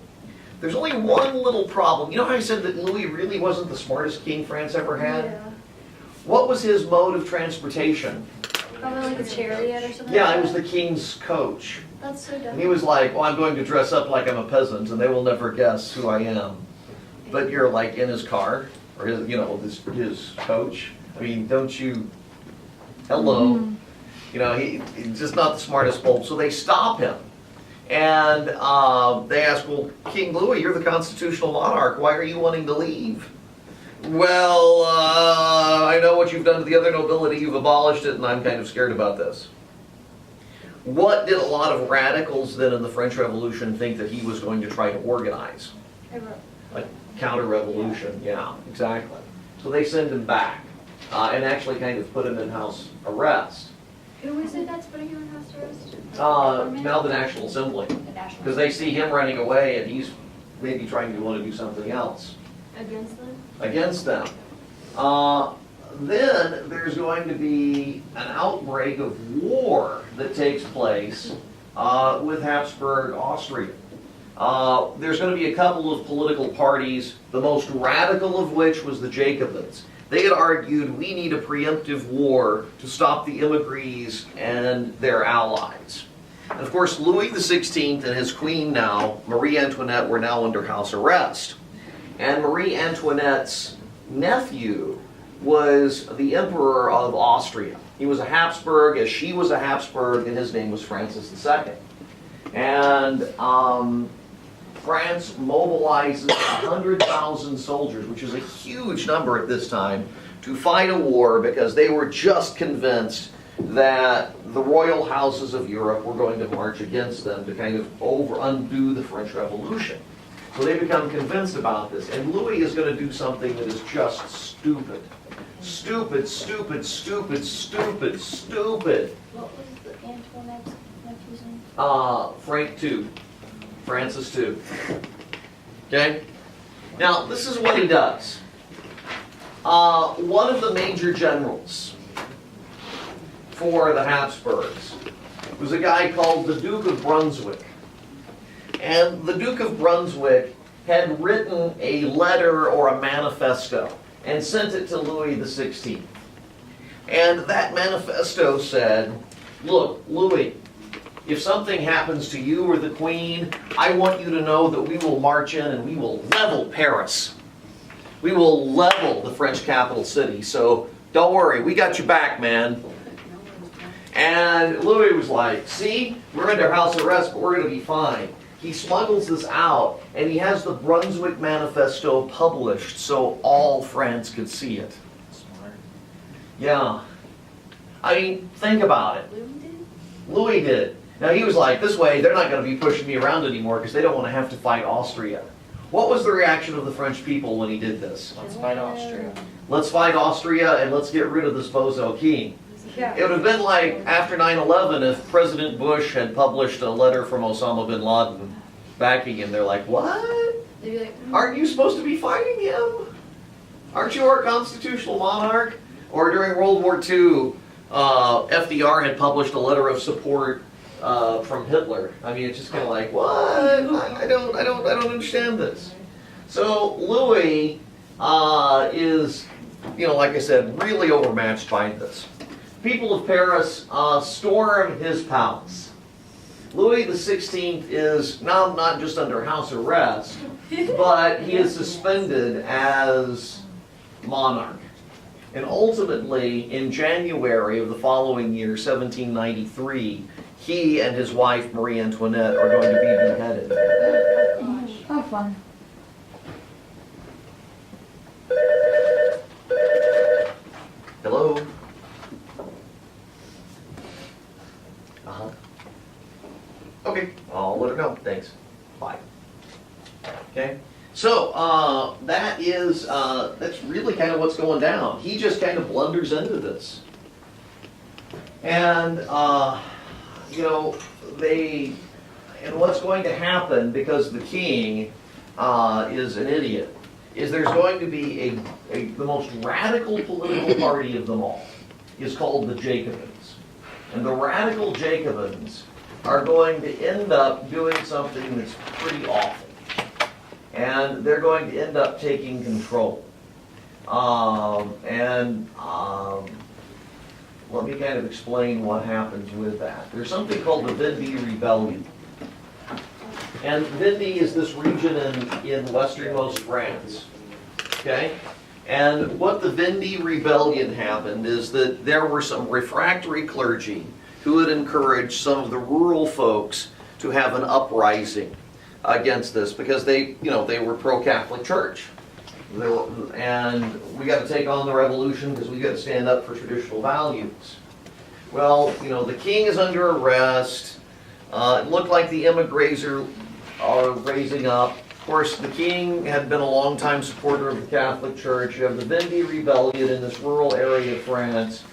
[SPEAKER 1] There's only one little problem. You know how I said that Louis really wasn't the smartest king France ever had?
[SPEAKER 2] Yeah.
[SPEAKER 1] What was his mode of transportation?
[SPEAKER 2] Probably like a chariot or something.
[SPEAKER 1] Yeah,
[SPEAKER 2] like
[SPEAKER 1] it was
[SPEAKER 2] that.
[SPEAKER 1] the king's coach.
[SPEAKER 2] That's so dumb.
[SPEAKER 1] And he was like, well, I'm going to dress up like I'm a peasant and they will never guess who I am. But you're like in his car, or his coach. I mean, don't you, hello.
[SPEAKER 2] Mm-hmm.
[SPEAKER 1] He's just not the smartest bulb. So they stop him. And they ask, well, King Louis, you're the constitutional monarch. Why are you wanting to leave? Well, I know what you've done to the other nobility. You've abolished it, and I'm kind of scared about this. What did a lot of radicals then in the French Revolution think that he was going to try to organize? A counter-revolution, yeah, exactly. So they send him back and actually kind of put him in house arrest.
[SPEAKER 2] Who is it that's putting him in house arrest?
[SPEAKER 1] Now the National Assembly. Because they see him running away and he's maybe trying to want to do something else.
[SPEAKER 7] Against them?
[SPEAKER 1] Against them. Then there's going to be an outbreak of war that takes place with Habsburg Austria. there's going to be a couple of political parties, the most radical of which was the Jacobins. They had argued we need a preemptive war to stop the émigrés and their allies. And of course, Louis XVI and his queen now, Marie Antoinette, were now under house arrest. And Marie Antoinette's nephew was the Emperor of Austria. He was a Habsburg, as she was a Habsburg, and his name was Francis II. And France mobilizes 100,000 soldiers, which is a huge number at this time, to fight a war because they were just convinced that the royal houses of Europe were going to march against them to kind of undo the French Revolution. So they become convinced about this. And Louis is going to do something that is just stupid. Stupid, stupid, stupid, stupid, stupid.
[SPEAKER 4] What was the Antoinette's nephew's name?
[SPEAKER 1] Frank II. Francis II. Okay? Now, this is what he does. One of the major generals for the Habsburgs was a guy called the Duke of Brunswick. And the Duke of Brunswick had written a letter or a manifesto and sent it to Louis XVI. And that manifesto said, look, Louis, if something happens to you or the Queen, I want you to know that we will march in and we will level Paris. We will level the French capital city. So don't worry, we got your back, man. And Louis was like, see, we're under house arrest, but we're going to be fine. He smuggles this out, and he has the Brunswick Manifesto published so all France could see it.
[SPEAKER 3] Smart.
[SPEAKER 1] Yeah. I mean, think about it. Louis did. Now he was like, this way they're not going to be pushing me around anymore because they don't want to have to fight Austria. What was the reaction of the French people when he did this?
[SPEAKER 3] Let's fight Austria.
[SPEAKER 1] Let's fight Austria and let's get rid of this bozo king.
[SPEAKER 2] Yeah.
[SPEAKER 1] It would have been like after 9/11 if President Bush had published a letter from Osama bin Laden backing him. They're like, what?
[SPEAKER 8] They'd be like,
[SPEAKER 1] Aren't you supposed to be fighting him? Aren't you our constitutional monarch? Or during World War II, FDR had published a letter of support from Hitler. I mean, it's just kind of like, what? I don't understand this. So Louis is, like I said, really overmatched by this. People of Paris storm his palace. Louis XVI is now not just under house arrest, but he is suspended as monarch. And ultimately, in January of the following year, 1793, he and his wife, Marie Antoinette, are going to be beheaded.
[SPEAKER 5] Oh, fun.
[SPEAKER 1] Hello? Uh-huh. Okay, I'll let her know. Thanks. Bye. Okay? So, that's really kind of what's going down. He just kind of blunders into this. And, and what's going to happen, because the king is an idiot, is there's going to be the most radical political party of them all, is called the Jacobins. And the radical Jacobins are going to end up doing something that's pretty awful. And they're going to end up taking control. Let me kind of explain what happens with that. There's something called the Vendée Rebellion. And Vendée is this region in westernmost France. Okay? And what the Vendée Rebellion happened is that there were some refractory clergy who had encouraged some of the rural folks to have an uprising against this because they were pro-Catholic Church. And we got to take on the revolution because we got to stand up for traditional values. Well, the king is under arrest. It looked like the émigrés are raising up. Of course, the king had been a longtime supporter of the Catholic Church. You have the Vendée Rebellion in this rural area of France.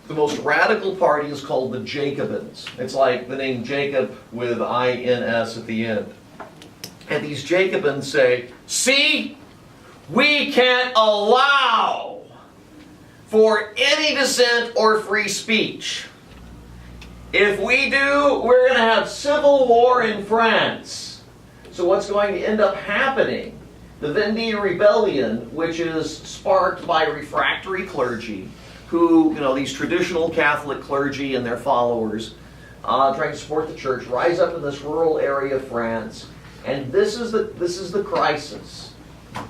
[SPEAKER 1] The most radical party is called the Jacobins. It's like the name Jacob with I-N-S at the end. And these Jacobins say, see, we can't allow for any dissent or free speech. If we do, we're going to have civil war in France. So what's going to end up happening? The Vendée Rebellion, which is sparked by refractory clergy, who, these traditional Catholic clergy and their followers, trying to support the church, rise up in this rural area of France, and this is the crisis,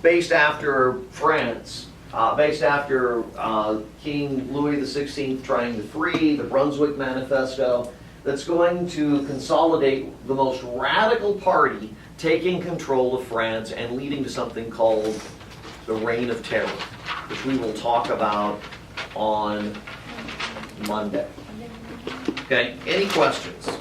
[SPEAKER 1] based after France, based after King Louis XVI trying to free, the Brunswick Manifesto, that's going to consolidate the most radical party taking control of France and leading to something called the Reign of Terror, which we will talk about on Monday. Okay, any questions?